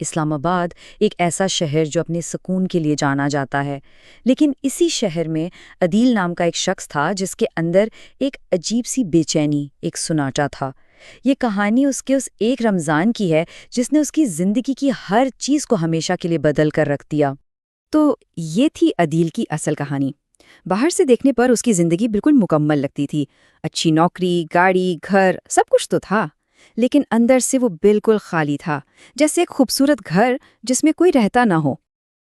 اسلام آباد ایک ایسا شہر جو اپنے سکون کے لیے جانا جاتا ہے، لیکن اسی شہر میں عدیل نام کا ایک شخص تھا جس کے اندر ایک عجیب سی بے چینی، ایک سناٹا تھا۔ یہ کہانی اس ایک رمضان کی ہے جس نے اس کی زندگی کی ہر چیز کو ہمیشہ کے لیے بدل کر رکھ دیا۔ تو یہ تھی عدیل کی اصل کہانی۔ باہر سے دیکھنے پر اس کی زندگی بالکل مکمل لگتی تھی، اچھی نوکری، گاڑی، گھر، سب کچھ تو تھا، لیکن اندر سے وہ بالکل خالی تھا، جیسے ایک خوبصورت گھر جس میں کوئی رہتا نہ ہو۔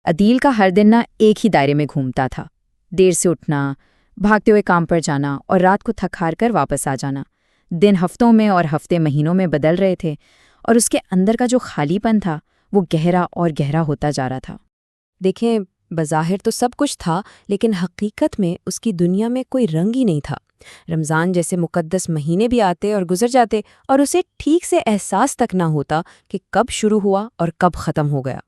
عدیل کا ہر دن ایک ہی دائرے میں گھومتا تھا، دیر سے اٹھنا، بھاگتے ہوئے کام پر جانا اور رات کو تھک ہار کر واپس آ جانا۔ دن ہفتوں میں اور ہفتے مہینوں میں بدل رہے تھے، اور اس کے اندر کا جو خالی پن تھا وہ گہرا اور گہرا ہوتا جا رہا تھا۔ دیکھیں، بظاہر تو سب کچھ تھا، لیکن حقیقت میں اس کی دنیا میں کوئی رنگ ہی نہیں تھا۔ رمضان جیسے مقدس مہینے بھی آتے اور گزر جاتے اور اسے ٹھیک سے احساس تک نہ ہوتا کہ کب شروع ہوا اور کب ختم ہو گیا۔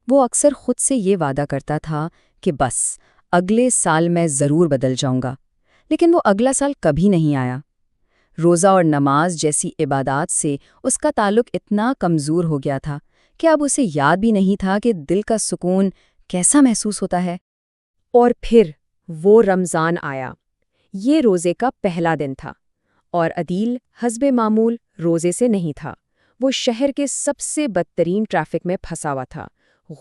وہ اکثر خود سے یہ وعدہ کرتا تھا کہ بس اگلے سال میں ضرور بدل جاؤں گا، لیکن وہ اگلا سال کبھی نہیں آیا۔ روزہ اور نماز جیسی عبادات سے اس کا تعلق اتنا کمزور ہو گیا تھا کہ اب اسے یاد بھی نہیں تھا کہ دل کا سکون کیسا محسوس ہوتا ہے۔ اور پھر وہ رمضان آیا۔ یہ روزے کا پہلا دن تھا، اور عدیل حسب معمول روزے سے نہیں تھا۔ وہ شہر کے سب سے بدترین ٹریفک میں پھنسا ہوا تھا،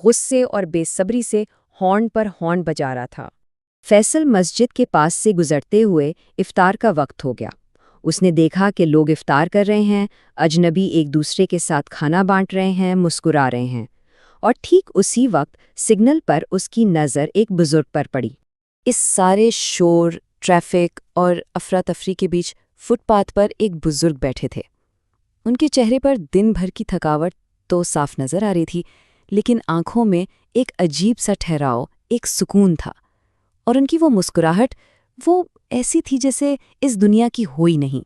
غصے اور بے صبری سے ہارن پر ہارن بجا رہا تھا۔ فیصل مسجد کے پاس سے گزرتے ہوئے افطار کا وقت ہو گیا۔ اس نے دیکھا کہ لوگ افطار کر رہے ہیں، اجنبی ایک دوسرے کے ساتھ کھانا بانٹ رہے ہیں، مسکرا رہے ہیں، اور ٹھیک اسی وقت سگنل پر اس کی نظر ایک بزرگ پر پڑی۔ اس سارے شور، ٹریفک اور افراتفری کے بیچ فٹ پاتھ پر ایک بزرگ بیٹھے تھے۔ ان کے چہرے پر دن بھر کی تھکاوٹ تو صاف نظر آ رہی تھی، لیکن آنکھوں میں ایک عجیب سا ٹھہراؤ، ایک سکون تھا، اور ان کی وہ مسکراہٹ، وہ ایسی تھی جیسے اس دنیا کی ہوئی نہیں۔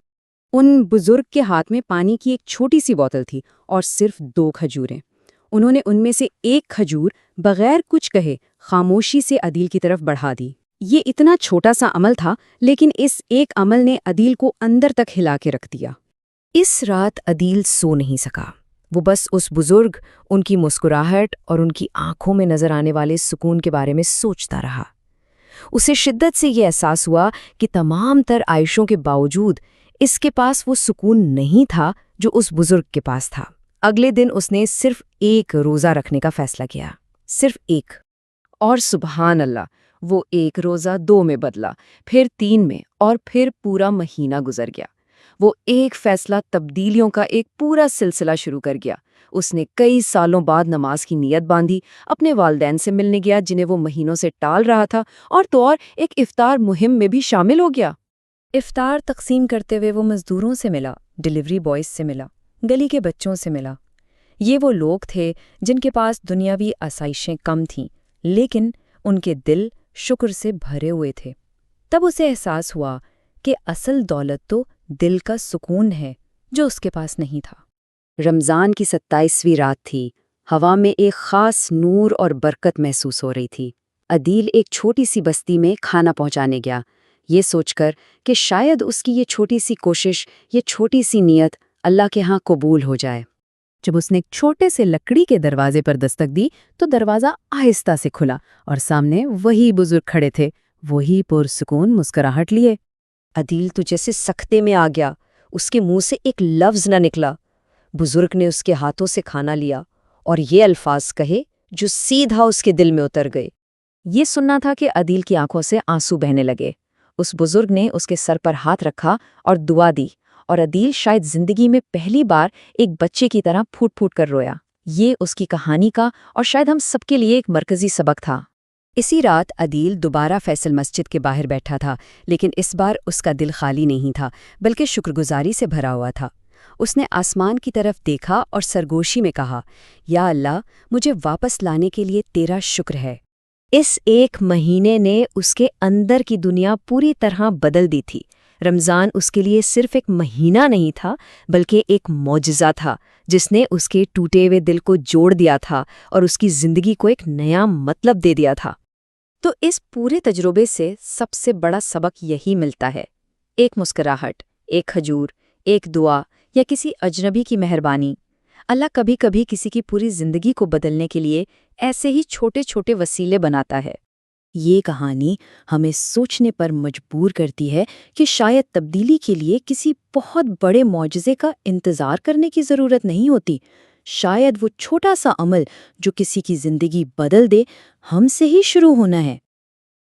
ان بزرگ کے ہاتھ میں پانی کی ایک چھوٹی سی بوتل تھی اور صرف 2 کھجوریں۔ انہوں نے ان میں سے ایک کھجور بغیر کچھ کہے خاموشی سے عدیل کی طرف بڑھا دی۔ یہ اتنا چھوٹا سا عمل تھا، لیکن اس ایک عمل نے عدیل کو اندر تک ہلا کے رکھ دیا۔ اس رات عدیل سو نہیں سکا۔ وہ بس اس بزرگ، ان کی مسکراہٹ اور ان کی آنکھوں میں نظر آنے والے سکون کے بارے میں سوچتا رہا۔ اسے شدت سے یہ احساس ہوا کہ تمام تر عائشوں کے باوجود اس کے پاس وہ سکون نہیں تھا جو اس بزرگ کے پاس تھا۔ اگلے دن اس نے صرف ایک روزہ رکھنے کا فیصلہ کیا، صرف ایک۔ اور سبحان اللہ، وہ ایک روزہ 2 میں بدلا، پھر 3 میں، اور پھر پورا مہینہ گزر گیا۔ وہ ایک فیصلہ تبدیلیوں کا ایک پورا سلسلہ شروع کر گیا۔ اس نے کئی سالوں بعد نماز کی نیت باندھی، اپنے والدین سے ملنے گیا جنہیں وہ مہینوں سے ٹال رہا تھا، اور ایک افطار مہم میں بھی شامل ہو گیا۔ افطار تقسیم کرتے ہوئے وہ مزدوروں سے ملا، ڈیلیوری بوائز سے ملا، گلی کے بچوں سے ملا۔ یہ وہ لوگ تھے جن کے پاس دنیاوی آسائشیں کم تھیں، لیکن ان کے دل شکر سے بھرے ہوئے تھے۔ تب اسے احساس ہوا کہ اصل دولت تو دل کا سکون ہے جو اس کے پاس نہیں تھا۔ رمضان کی 27ویں رات تھی۔ ہوا میں ایک خاص نور اور برکت محسوس ہو رہی تھی۔ عدیل ایک چھوٹی سی بستی میں کھانا پہنچانے گیا، یہ سوچ کر کہ شاید اس کی یہ چھوٹی سی کوشش، یہ چھوٹی سی نیت اللہ کے ہاں قبول ہو جائے۔ جب اس نے ایک چھوٹے سے لکڑی کے دروازے پر دستک دی تو دروازہ آہستہ سے کھلا، اور سامنے وہی بزرگ کھڑے تھے، وہی پرسکون مسکراہٹ لیے۔ عدیل تو جیسے سکتے میں آ گیا، اس کے منہ سے ایک لفظ نہ نکلا۔ بزرگ نے اس کے ہاتھوں سے کھانا لیا اور یہ الفاظ کہے جو سیدھا اس کے دل میں اتر گئے۔ یہ سننا تھا کہ عدیل کی آنکھوں سے آنسو بہنے لگے۔ اس بزرگ نے اس کے سر پر ہاتھ رکھا اور دعا دی، اور عدیل شاید زندگی میں پہلی بار ایک بچے کی طرح پھوٹ پھوٹ کر رویا۔ یہ اس کی کہانی کا اور شاید ہم سب کے لیے ایک مرکزی سبق تھا۔ اسی رات عدیل دوبارہ فیصل مسجد کے باہر بیٹھا تھا، لیکن اس بار اس کا دل خالی نہیں تھا بلکہ شکرگزاری سے بھرا ہوا تھا۔ اس نے آسمان کی طرف دیکھا اور سرگوشی میں کہا، یا اللہ، مجھے واپس لانے کے لیے تیرا شکر ہے۔ اس ایک مہینے نے اس کے اندر کی دنیا پوری طرح بدل دی تھی۔ رمضان اس کے لیے صرف ایک مہینہ نہیں تھا بلکہ ایک معجزہ تھا جس نے اس کے ٹوٹے ہوئے دل کو جوڑ دیا تھا اور اس کی زندگی کو ایک نیا مطلب دے دیا تھا۔ تو اس پورے تجربے سے سب سے بڑا سبق یہی ملتا ہے، ایک مسکراہٹ، ایک کھجور، ایک دعا یا کسی اجنبی کی مہربانی، اللہ کبھی کبھی کسی کی پوری زندگی کو بدلنے کے لیے ایسے ہی چھوٹے چھوٹے وسیلے بناتا ہے۔ یہ کہانی ہمیں سوچنے پر مجبور کرتی ہے کہ شاید تبدیلی کے لیے کسی بہت بڑے معجزے کا انتظار کرنے کی ضرورت نہیں ہوتی۔ شاید وہ چھوٹا سا عمل جو کسی کی زندگی بدل دے، ہم سے ہی شروع ہونا ہے۔